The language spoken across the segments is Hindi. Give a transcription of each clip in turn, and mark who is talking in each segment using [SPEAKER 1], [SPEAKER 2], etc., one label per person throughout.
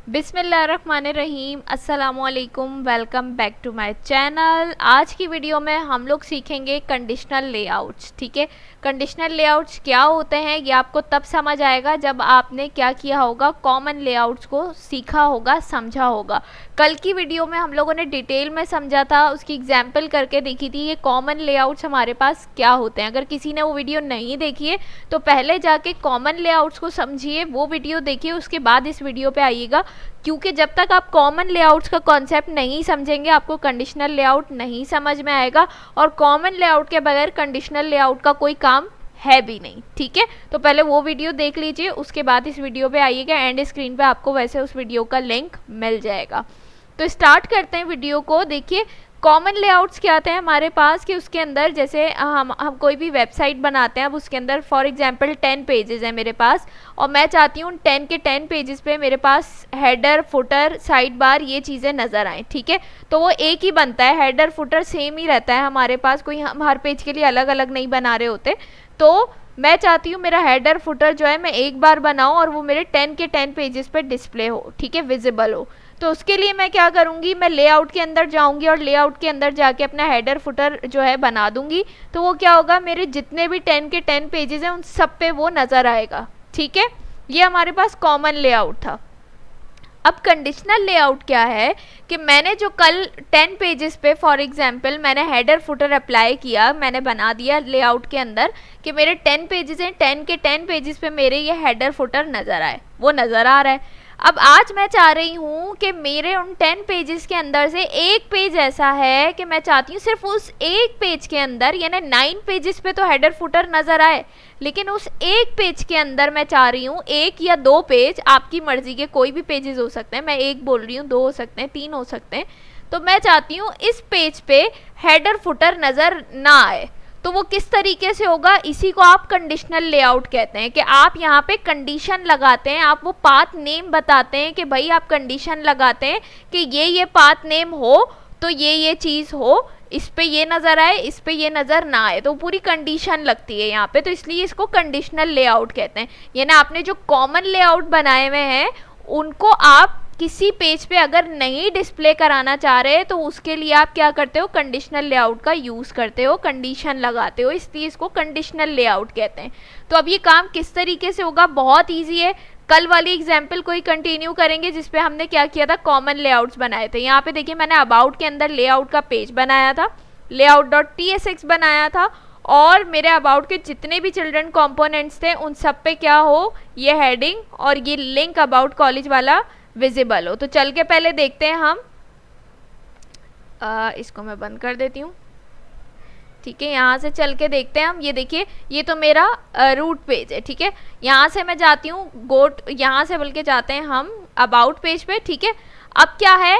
[SPEAKER 1] बिस्मिल्लाहिर्रहमानिर्रहीम, अस्सलामुअलैकुम, welcome back to my channel. आज की वीडियो में हम लोग सीखेंगे कंडीशनल लेआउट्स। ठीक है, कंडीशनल लेआउट्स क्या होते हैं ये आपको तब समझ आएगा जब आपने क्या किया होगा, कॉमन लेआउट्स को सीखा होगा, समझा होगा। कल की वीडियो में हम लोगों ने डिटेल में समझा था, उसकी एग्जाम्पल करके देखी थी ये कॉमन लेआउट्स हमारे पास क्या होते हैं। अगर किसी ने वो वीडियो नहीं देखी है तो पहले जाके कॉमन लेआउट्स को समझिए, वो वीडियो देखिए, उसके बाद इस वीडियो पे आइएगा, क्योंकि जब तक आप कॉमन लेआउट्स का कॉन्सेप्ट नहीं समझेंगे आपको कंडीशनल लेआउट नहीं समझ में आएगा, और कॉमन लेआउट के बगैर कंडीशनल लेआउट का कोई काम है भी नहीं। ठीक है, तो पहले वो वीडियो देख लीजिए, उसके बाद इस वीडियो पे आइएगा। एंड स्क्रीन पे आपको वैसे उस वीडियो का लिंक मिल जाएगा। तो स्टार्ट करते हैं वीडियो को। देखिए कॉमन लेआउट्स क्या आते हैं हमारे पास कि उसके अंदर जैसे हम कोई भी वेबसाइट बनाते हैं, अब उसके अंदर फॉर एग्जांपल 10 पेजेस है मेरे पास, और मैं चाहती हूँ 10 के 10 पेजेस पे मेरे पास हेडर, फुटर, साइड बार ये चीज़ें नज़र आएँ। ठीक है, तो वो एक ही बनता है, हेडर फुटर सेम ही रहता है हमारे पास, कोई हम हर पेज के लिए अलग अलग नहीं बना रहे होते। तो मैं चाहती हूँ मेरा हेडर फुटर जो है मैं एक बार बनाऊँ और वो मेरे 10 के 10 पेजेस पे डिस्प्ले हो, ठीक है, विजिबल हो। तो उसके लिए मैं क्या करूँगी, मैं लेआउट के अंदर जाऊँगी और लेआउट के अंदर जाके अपना हेडर फुटर जो है बना दूँगी। तो वो क्या होगा, मेरे जितने भी 10 के 10 पेजेस हैं उन सब पे वो नज़र आएगा। ठीक है, ये हमारे पास कॉमन लेआउट था। अब कंडीशनल लेआउट क्या है कि मैंने जो कल 10 पेजेस पे फॉर एग्जांपल मैंने हेडर फुटर अप्लाई किया, मैंने बना दिया लेआउट के अंदर कि मेरे 10 पेजेस हैं, 10 के 10 पेजेस पे मेरे ये हेडर फुटर नज़र आए, वो नज़र आ रहा है। अब आज मैं चाह रही हूँ कि मेरे उन 10 पेजेस के अंदर से एक पेज ऐसा है कि मैं चाहती हूँ सिर्फ उस एक पेज के अंदर, यानी 9 पेजेस पे तो हेडर फुटर नज़र आए, लेकिन उस एक पेज के अंदर मैं चाह रही हूँ, एक या दो पेज, आपकी मर्जी के कोई भी पेजेस हो सकते हैं, मैं एक बोल रही हूँ, दो हो सकते हैं, तीन हो सकते हैं, तो मैं चाहती हूँ इस पेज पे हेडर फुटर नज़र ना आए। तो वो किस तरीके से होगा, इसी को आप कंडीशनल लेआउट कहते हैं कि आप यहाँ पे कंडीशन लगाते हैं, आप वो पाथ नेम बताते हैं कि भाई आप कंडीशन लगाते हैं कि ये पाथ नेम हो तो ये चीज़ हो, इस पे ये नज़र आए, इस पे ये नज़र ना आए, तो पूरी कंडीशन लगती है यहाँ पे, तो इसलिए इसको कंडीशनल लेआउट कहते हैं। यानी आपने जो कॉमन लेआउट बनाए हुए हैं उनको आप किसी पेज पे अगर नहीं डिस्प्ले कराना चाह रहे तो उसके लिए आप क्या करते हो, कंडीशनल लेआउट का यूज़ करते हो, कंडीशन लगाते हो, इसलिए इसको कंडीशनल लेआउट कहते हैं। तो अब ये काम किस तरीके से होगा, बहुत ईजी है। कल वाली एग्जाम्पल को ही कंटिन्यू करेंगे जिसपे हमने क्या किया था, कॉमन लेआउट्स बनाए थे। यहाँ पे देखिए मैंने अबाउट के अंदर लेआउट का पेज बनाया था, layout.tsx बनाया था, और मेरे अबाउट के जितने भी चिल्ड्रन कंपोनेंट्स थे उन सब पे क्या हो, ये हेडिंग और ये लिंक अबाउट कॉलेज वाला विजिबल हो। तो चल के पहले देखते हैं हम, इसको मैं बंद कर देती हूँ। ठीक है, यहाँ से चल के देखते हैं हम। ये देखिए ये तो मेरा रूट पेज है। ठीक है, यहाँ से मैं जाती हूँ यहाँ से बल्कि जाते हैं हम अबाउट पेज पे। ठीक है, अब क्या है,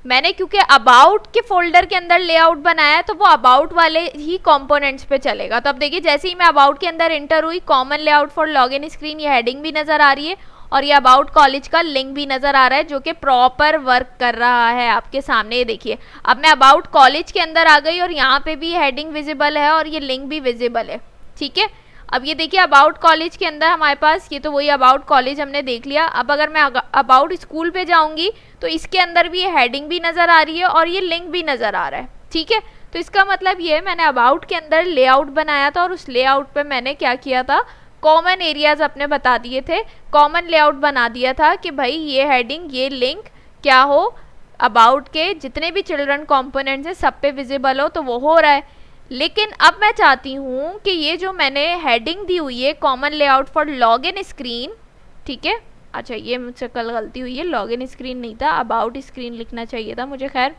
[SPEAKER 1] मैंने क्योंकि अबाउट के फोल्डर के अंदर लेआउट बनाया है तो वो अबाउट वाले ही कंपोनेंट्स पे चलेगा। तो अब देखिए जैसे ही मैं अबाउट के अंदर एंटर हुई, common layout for login screen, ये हेडिंग भी नज़र आ रही है और ये अबाउट कॉलेज का लिंक भी नज़र आ रहा है जो कि प्रॉपर वर्क कर रहा है आपके सामने। ये देखिए अब मैं अबाउट कॉलेज के अंदर आ गई और यहाँ पे भी हेडिंग विजिबल है और ये लिंक भी विजिबल है। ठीक है, अब ये देखिए अबाउट कॉलेज के अंदर हमारे पास, ये तो वही अबाउट कॉलेज हमने देख लिया। अब अगर मैं अबाउट स्कूल पे जाऊंगी तो इसके अंदर भी ये हेडिंग भी नज़र आ रही है और ये लिंक भी नज़र आ रहा है। ठीक है, तो इसका मतलब ये है मैंने अबाउट के अंदर लेआउट बनाया था और उस लेआउट पे मैंने क्या किया था, कॉमन एरियाज अपने बता दिए थे, कॉमन लेआउट बना दिया था कि भाई ये हेडिंग, ये लिंक क्या हो, अबाउट के जितने भी चिल्ड्रन कंपोनेंट्स हैं सब पे विजिबल हो, तो वो हो रहा है। लेकिन अब मैं चाहती हूँ कि ये जो मैंने हेडिंग दी हुई है common layout for login screen, ठीक है, अच्छा ये मुझसे कल गलती हुई है, लॉगिन स्क्रीन नहीं था, अबाउट स्क्रीन लिखना चाहिए था मुझे, खैर।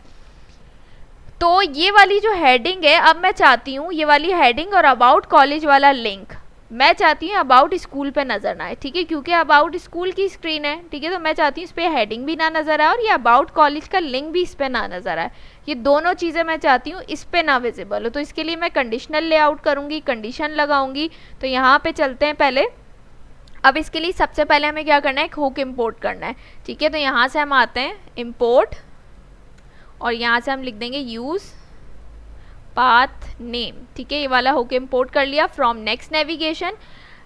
[SPEAKER 1] तो ये वाली जो हेडिंग है, अब मैं चाहती हूँ ये वाली हेडिंग और अबाउट कॉलेज वाला लिंक मैं चाहती हूँ अबाउट स्कूल पे नज़र ना आए। ठीक है, क्योंकि अबाउट स्कूल की स्क्रीन है। ठीक है, तो मैं चाहती हूँ इस पर हेडिंग भी ना नज़र आए और ये अबाउट कॉलेज का लिंक भी इस पर ना नज़र आए, ये दोनों चीज़ें मैं चाहती हूँ इस पर ना विजिबल हो। तो इसके लिए मैं कंडीशनल लेआउट करूँगी, कंडीशन लगाऊंगी। तो यहाँ पे चलते हैं पहले। अब इसके लिए सबसे पहले हमें क्या करना है, एक हुक इम्पोर्ट करना है। ठीक है, तो यहाँ से हम आते हैं इम्पोर्ट और यहाँ से हम लिख देंगे यूज़ पाथ नेम। ठीक है, ये वाला हुक इम्पोर्ट कर लिया फ्रॉम नेक्स्ट नेविगेशन।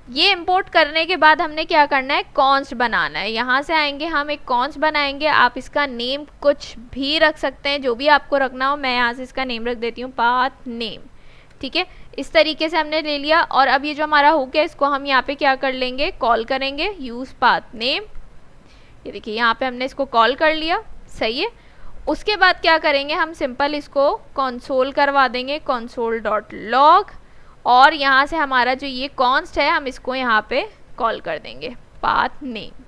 [SPEAKER 1] ये इंपोर्ट करने के बाद हमने क्या करना है, कॉन्स्ट बनाना है। यहाँ से आएंगे हम एक कॉन्स्ट बनाएंगे, आप इसका नेम कुछ भी रख सकते हैं, जो भी आपको रखना हो। मैं यहाँ से इसका नेम रख देती हूँ पाथ नेम, ठीक है। इस तरीके से हमने ले लिया, और अब ये जो हमारा हुक है इसको हम यहाँ पे क्या कर लेंगे, कॉल करेंगे, यूज पाथ नेम। ये देखिए यहाँ पे हमने इसको कॉल कर लिया, सही है। उसके बाद क्या करेंगे, हम सिंपल इसको कंसोल करवा देंगे, कंसोल डॉट लॉग, और यहाँ से हमारा जो ये कॉन्स्ट है हम इसको यहाँ पे कॉल कर देंगे पाथ नेम,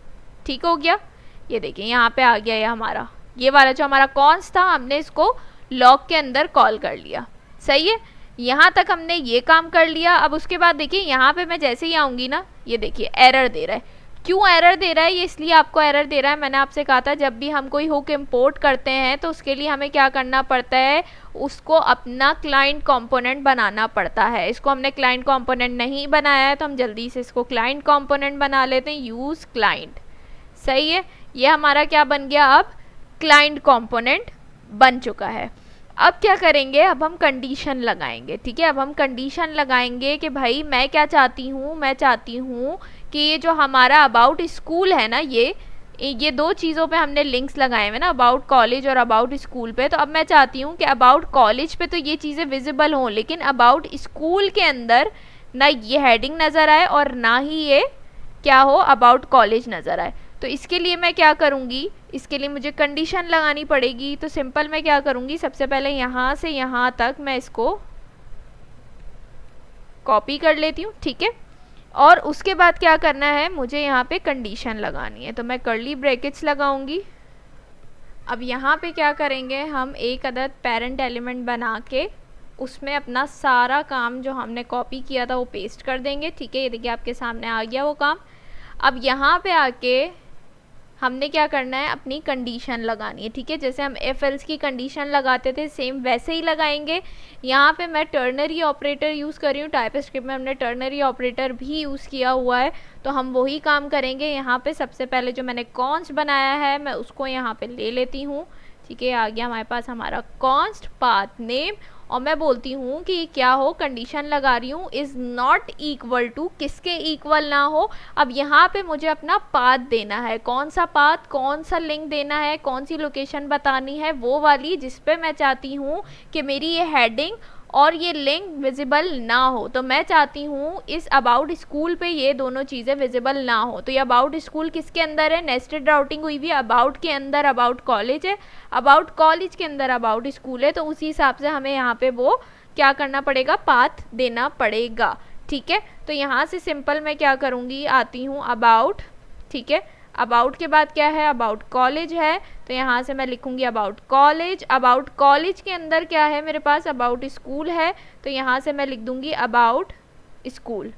[SPEAKER 1] ठीक हो गया। ये देखिए यहाँ पे आ गया ये हमारा, ये वाला जो हमारा कॉन्स्ट था हमने इसको लॉग के अंदर कॉल कर लिया, सही है। यहाँ तक हमने ये काम कर लिया। अब उसके बाद देखिए यहाँ पे मैं जैसे ही आऊँगी ना, ये देखिए एरर दे रहा है। क्यों एरर दे रहा है, ये इसलिए आपको एरर दे रहा है, मैंने आपसे कहा था जब भी हम कोई हुक इंपोर्ट करते हैं तो उसके लिए हमें क्या करना पड़ता है, उसको अपना क्लाइंट कंपोनेंट बनाना पड़ता है। इसको हमने क्लाइंट कंपोनेंट नहीं बनाया है, तो हम जल्दी से इसको क्लाइंट कंपोनेंट बना लेते हैं, यूज़ क्लाइंट, सही है। ये हमारा क्या बन गया, अब क्लाइंट कंपोनेंट बन चुका है। अब क्या करेंगे, अब हम कंडीशन लगाएंगे, ठीक है। अब हम कंडीशन लगाएंगे कि भाई मैं क्या चाहती हूँ, मैं चाहती हूँ कि ये जो हमारा अबाउट स्कूल है ना, ये दो चीज़ों पे हमने लिंक्स लगाए हुए ना, अबाउट कॉलेज और अबाउट स्कूल पे। तो अब मैं चाहती हूँ कि अबाउट कॉलेज पे तो ये चीज़ें विजिबल हों, लेकिन अबाउट स्कूल के अंदर ना ये हेडिंग नज़र आए और ना ही ये क्या हो, अबाउट कॉलेज नज़र आए। तो इसके लिए मैं क्या करूँगी, इसके लिए मुझे कंडीशन लगानी पड़ेगी। तो सिंपल मैं क्या करूँगी, सबसे पहले यहाँ से यहाँ तक मैं इसको कॉपी कर लेती हूँ, ठीक है। और उसके बाद क्या करना है, मुझे यहाँ पे कंडीशन लगानी है, तो मैं कर्ली ब्रैकेट्स लगाऊंगी। अब यहाँ पे क्या करेंगे, हम एक अदद पेरेंट एलिमेंट बना के उसमें अपना सारा काम जो हमने कॉपी किया था वो पेस्ट कर देंगे, ठीक है। ये देखिए आपके सामने आ गया वो काम। अब यहाँ पे आके हमने क्या करना है, अपनी कंडीशन लगानी है, ठीक है। जैसे हम एफ एल्स की कंडीशन लगाते थे सेम वैसे ही लगाएंगे। यहाँ पे मैं टर्नरी ऑपरेटर यूज़ कर रही हूँ, टाइपस्क्रिप्ट में हमने टर्नरी ऑपरेटर भी यूज़ किया हुआ है, तो हम वही काम करेंगे। यहाँ पे सबसे पहले जो मैंने कॉन्स्ट बनाया है मैं उसको यहाँ पे ले लेती हूँ, ठीक है। आ गया हमारे पास हमारा कॉन्स्ट पाथ नेम, और मैं बोलती हूँ कि क्या हो, कंडीशन लगा रही हूँ इज़ नॉट इक्वल टू, किसके इक्वल ना हो। अब यहाँ पे मुझे अपना पाथ देना है, कौन सा पाथ, कौन सा लिंक देना है, कौन सी लोकेशन बतानी है, वो वाली जिस पे मैं चाहती हूँ कि मेरी ये हेडिंग और ये लिंक विजिबल ना हो। तो मैं चाहती हूँ इस अबाउट स्कूल पे ये दोनों चीज़ें विजिबल ना हो। तो ये अबाउट स्कूल किसके अंदर है, नेस्टेड राउटिंग हुई हुई है, अबाउट के अंदर अबाउट कॉलेज है, अबाउट कॉलेज के अंदर अबाउट स्कूल है। तो उसी हिसाब से हमें यहाँ पे वो क्या करना पड़ेगा, पाथ देना पड़ेगा, ठीक है। तो यहाँ से सिंपल मैं क्या करूँगी, आती हूँ अबाउट, ठीक है। अबाउट के बाद क्या है, अबाउट कॉलेज है, तो यहाँ से मैं लिखूंगी अबाउट कॉलेज। अबाउट कॉलेज के अंदर क्या है मेरे पास, अबाउट स्कूल है, तो यहाँ से मैं लिख दूंगी अबाउट स्कूल,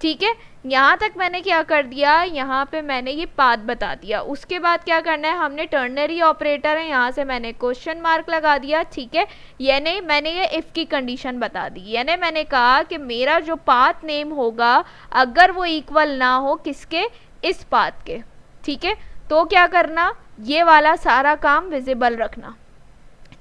[SPEAKER 1] ठीक है। यहाँ तक मैंने क्या कर दिया, यहाँ पे मैंने ये पाथ बता दिया। उसके बाद क्या करना है, हमने टर्नरी ऑपरेटर है, यहाँ से मैंने क्वेश्चन मार्क लगा दिया, ठीक है। यानी मैंने ये इफ़ की कंडीशन बता दी, यानी मैंने कहा कि मेरा जो पाथ नेम होगा अगर वो इक्वल ना हो किसके, इस पाथ के, ठीक है। तो क्या करना, ये वाला सारा काम विजिबल रखना,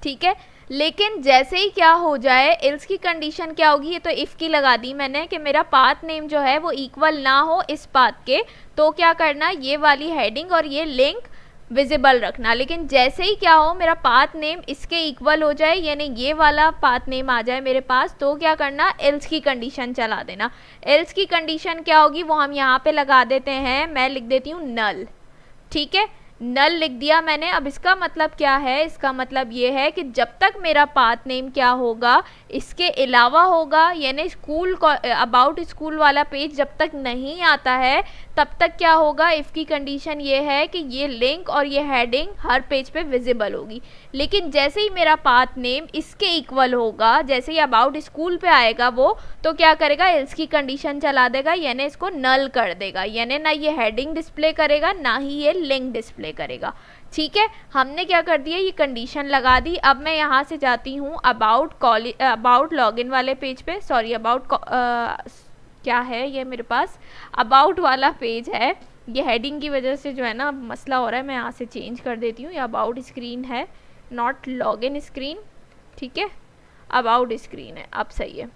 [SPEAKER 1] ठीक है। लेकिन जैसे ही क्या हो जाए, एल्स की कंडीशन क्या होगी, ये तो इफ़ की लगा दी मैंने कि मेरा पाथ नेम जो है वो इक्वल ना हो इस पाथ के, तो क्या करना, ये वाली हेडिंग और ये लिंक विजिबल रखना। लेकिन जैसे ही क्या हो, मेरा पाथ नेम इसके इक्वल हो जाए, यानी ये वाला पाथ नेम आ जाए मेरे पास, तो क्या करना, एल्स की कंडीशन चला देना। एल्स की कंडीशन क्या होगी वो हम यहाँ पे लगा देते हैं, मैं लिख देती हूँ नल, ठीक है। नल लिख दिया मैंने। अब इसका मतलब क्या है, इसका मतलब ये है कि जब तक मेरा पाथ नेम क्या होगा, इसके अलावा होगा, यानी स्कूल अबाउट स्कूल वाला पेज जब तक नहीं आता है तब तक क्या होगा, इफ़ की कंडीशन ये है कि ये लिंक और ये हेडिंग हर पेज पे विजिबल होगी। लेकिन जैसे ही मेरा पाथ नेम इसके इक्वल होगा, जैसे ही अबाउट स्कूल पे आएगा वो, तो क्या करेगा, एल्स की कंडीशन चला देगा, यानी इसको नल कर देगा, यानी ना ये हेडिंग डिस्प्ले करेगा ना ही ये लिंक डिस्प्ले करेगा, ठीक है। हमने क्या कर दिया, ये कंडीशन लगा दी। अब मैं यहाँ से जाती हूँ अबाउट लॉगिन वाले पेज पे, सॉरी अबाउट क्या है ये मेरे पास अबाउट वाला पेज है, ये हेडिंग की वजह से जो है ना मसला हो रहा है, मैं यहाँ से चेंज कर देती हूँ। ये अबाउट स्क्रीन है, नॉट लॉगिन स्क्रीन, ठीक है, अबाउट स्क्रीन है, अब सही है।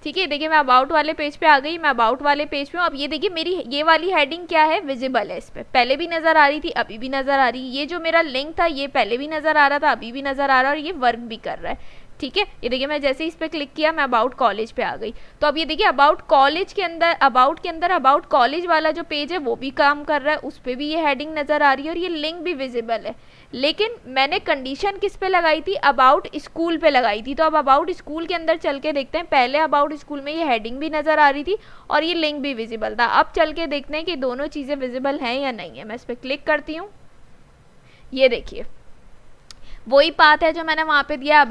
[SPEAKER 1] ठीक है। देखिए मैं अबाउट वाले पेज पे आ गई, मैं अबाउट वाले पेज पे हूँ। अब ये देखिए मेरी ये वाली हेडिंग क्या है, विजिबल है। इस पे पहले भी नज़र आ रही थी, अभी भी नज़र आ रही है। ये जो मेरा लिंक था ये पहले भी नज़र आ रहा था, अभी भी नज़र आ रहा है, और ये वर्क भी कर रहा है। ठीक है, ये देखिए मैं जैसे ही इस पर क्लिक किया मैं अबाउट कॉलेज पे आ गई। तो अब ये देखिए अबाउट कॉलेज के अंदर, अबाउट कॉलेज वाला जो पेज है वो भी काम कर रहा है, उस पर भी ये हेडिंग नज़र आ रही है और ये लिंक भी विजिबल है। लेकिन मैंने कंडीशन किस पे लगाई थी, अबाउट स्कूल पे लगाई थी। तो अब अबाउट स्कूल के अंदर चल के देखते हैं। पहले अबाउट स्कूल में ये हेडिंग भी नज़र आ रही थी और ये लिंक भी विजिबल था। अब चल के देखते हैं कि दोनों चीज़ें विजिबल हैं या नहीं है। मैं इस पर क्लिक करती हूँ, ये देखिए वही पाथ है जो मैंने वहाँ पे दिया,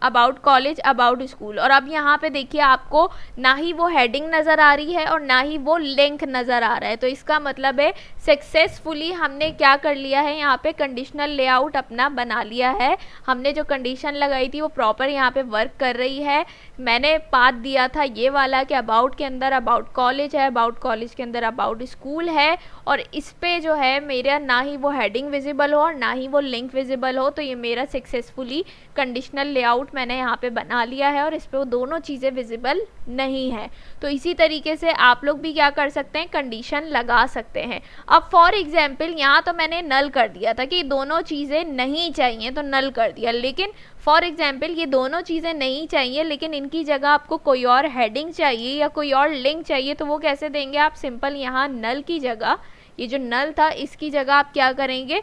[SPEAKER 1] अबाउट कॉलेज, अबाउट स्कूल। और अब यहाँ पे देखिए आपको ना ही वो हेडिंग नज़र आ रही है और ना ही वो लिंक नज़र आ रहा है। तो इसका मतलब है सक्सेसफुली हमने क्या कर लिया है, यहाँ पे कंडीशनल लेआउट अपना बना लिया है। हमने जो कंडीशन लगाई थी वो प्रॉपर यहाँ पे वर्क कर रही है। मैंने पाथ दिया था ये वाला कि अबाउट के अंदर अबाउट कॉलेज है, अबाउट कॉलेज के अंदर अबाउट स्कूल है, और इस पे जो है मेरा ना ही वो हेडिंग विजिबल हो और ना ही वो लिंक विजिबल हो। तो ये मेरा सक्सेसफुली कंडीशनल लेआउट मैंने यहाँ पे बना लिया है और इस पे वो दोनों चीज़ें विजिबल नहीं है। तो इसी तरीके से आप लोग भी क्या कर सकते हैं, कंडीशन लगा सकते हैं। अब फॉर एग्जाम्पल यहाँ तो मैंने नल कर दिया था कि दोनों चीज़ें नहीं चाहिए तो नल कर दिया, लेकिन फॉर एग्जाम्पल ये दोनों चीज़ें नहीं चाहिए लेकिन इनकी जगह आपको कोई और हेडिंग चाहिए या कोई और लिंक चाहिए, तो वो कैसे देंगे आप, सिंपल यहाँ नल की जगह, ये जो नल था इसकी जगह आप क्या करेंगे,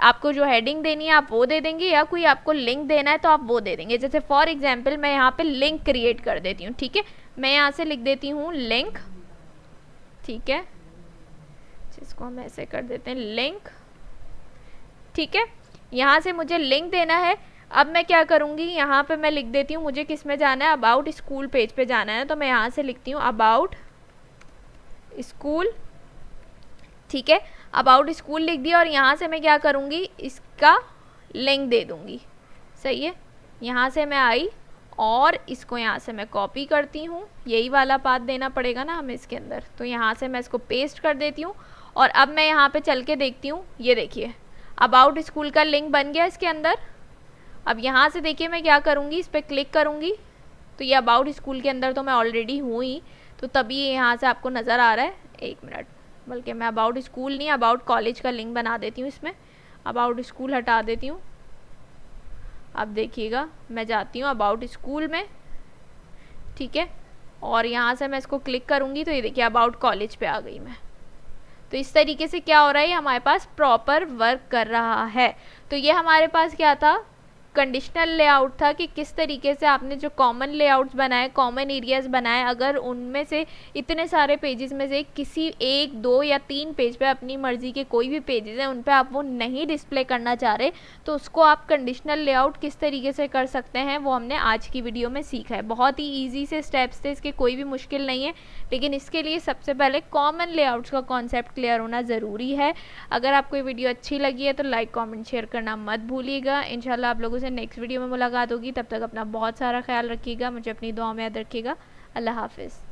[SPEAKER 1] आपको जो हेडिंग देनी है आप वो दे देंगे या कोई आपको लिंक देना है तो आप वो दे देंगे। जैसे फॉर एग्जांपल मैं यहाँ पे लिंक क्रिएट कर देती हूँ। ठीक है, मैं यहाँ से लिख देती हूँ लिंक। ठीक है, जिसको हम ऐसे कर देते हैं लिंक। ठीक है, यहाँ से मुझे लिंक देना है। अब मैं क्या करूँगी, यहाँ पे मैं लिख देती हूँ मुझे किस में जाना है, अबाउट स्कूल पेज पे जाना है। तो मैं यहाँ से लिखती हूँ अबाउट स्कूल। ठीक है, अबाउट स्कूल लिख दिया और यहाँ से मैं क्या करूँगी, इसका लिंक दे दूँगी। सही है, यहाँ से मैं आई और इसको यहाँ से मैं कॉपी करती हूँ, यही वाला पाथ देना पड़ेगा ना हमें इसके अंदर। तो यहाँ से मैं इसको पेस्ट कर देती हूँ और अब मैं यहाँ पे चल के देखती हूँ, ये देखिए अबाउट स्कूल का लिंक बन गया इसके अंदर। अब यहाँ से देखिए मैं क्या करूँगी, इस पर क्लिक करूँगी तो ये अबाउट स्कूल के अंदर तो मैं ऑलरेडी हूँ ही, तो तभी ये यहाँ से आपको नज़र आ रहा है। एक मिनट, बल्कि मैं अबाउट स्कूल नहीं अबाउट कॉलेज का लिंक बना देती हूँ इसमें, अबाउट स्कूल हटा देती हूँ। अब देखिएगा मैं जाती हूँ अबाउट स्कूल में। ठीक है, और यहाँ से मैं इसको क्लिक करूँगी तो ये देखिए अबाउट कॉलेज पे आ गई मैं। तो इस तरीके से क्या हो रहा है, हमारे पास प्रॉपर वर्क कर रहा है। तो ये हमारे पास क्या था, कंडीशनल लेआउट था कि किस तरीके से आपने जो कॉमन लेआउट्स बनाए, कॉमन एरियाज बनाए, अगर उनमें से इतने सारे पेजेस में से किसी 1, 2 या 3 पेज पे अपनी मर्जी के कोई भी पेजेस हैं उन पे आप वो नहीं डिस्प्ले करना चाह रहे, तो उसको आप कंडीशनल लेआउट किस तरीके से कर सकते हैं वो हमने आज की वीडियो में सीखा है। बहुत ही ईजी से स्टेप्स थे, इसके कोई भी मुश्किल नहीं है, लेकिन इसके लिए सबसे पहले कॉमन लेआउट्स का कॉन्सेप्ट क्लियर होना ज़रूरी है। अगर आपको ये वीडियो अच्छी लगी है तो लाइक, कॉमेंट, शेयर करना मत भूलिएगा। इंशाल्लाह आप लोगों से नेक्स्ट वीडियो में मुलाकात होगी, तब तक अपना बहुत सारा ख्याल रखिएगा, मुझे अपनी दुआ में याद रखिएगा। अल्लाह हाफिज़।